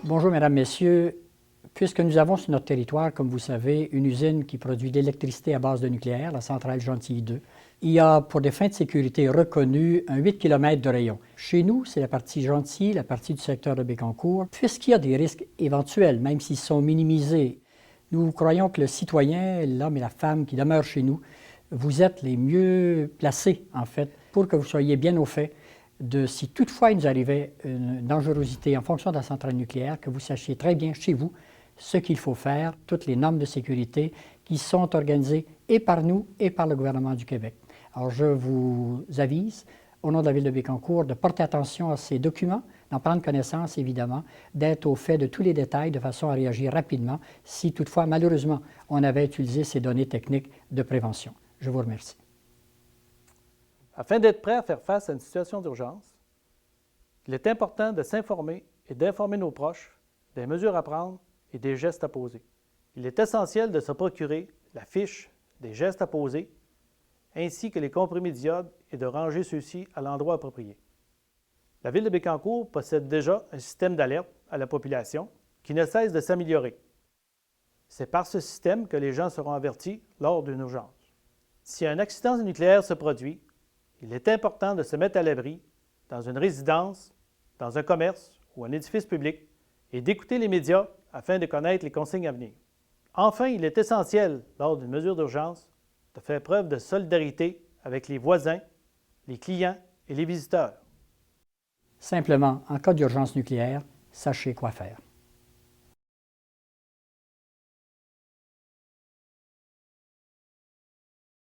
Bonjour, Mesdames, Messieurs. Puisque nous avons sur notre territoire, comme vous savez, une usine qui produit de l'électricité à base de nucléaire, la centrale Gentilly 2, il y a, pour des fins de sécurité reconnues, un 8 km de rayon. Chez nous, c'est la partie Gentilly, la partie du secteur de Bécancour. Puisqu'il y a des risques éventuels, même s'ils sont minimisés, nous croyons que le citoyen, l'homme et la femme qui demeurent chez nous, vous êtes les mieux placés, en fait, pour que vous soyez bien au fait de, si toutefois il nous arrivait une dangerosité en fonction de la centrale nucléaire, que vous sachiez très bien chez vous ce qu'il faut faire, toutes les normes de sécurité qui sont organisées et par nous et par le gouvernement du Québec. Alors, je vous avise, au nom de la Ville de Bécancour, de porter attention à ces documents, d'en prendre connaissance, évidemment, d'être au fait de tous les détails de façon à réagir rapidement si toutefois, malheureusement, on avait utilisé ces données techniques de prévention. Je vous remercie. Afin d'être prêt à faire face à une situation d'urgence, il est important de s'informer et d'informer nos proches des mesures à prendre et des gestes à poser. Il est essentiel de se procurer la fiche des gestes à poser ainsi que les comprimés d'iode et de ranger ceux-ci à l'endroit approprié. La Ville de Bécancour possède déjà un système d'alerte à la population qui ne cesse de s'améliorer. C'est par ce système que les gens seront avertis lors d'une urgence. Si un accident nucléaire se produit, il est important de se mettre à l'abri dans une résidence, dans un commerce ou un édifice public et d'écouter les médias afin de connaître les consignes à venir. Enfin, il est essentiel, lors d'une mesure d'urgence, de faire preuve de solidarité avec les voisins, les clients et les visiteurs. Simplement, en cas d'urgence nucléaire, sachez quoi faire.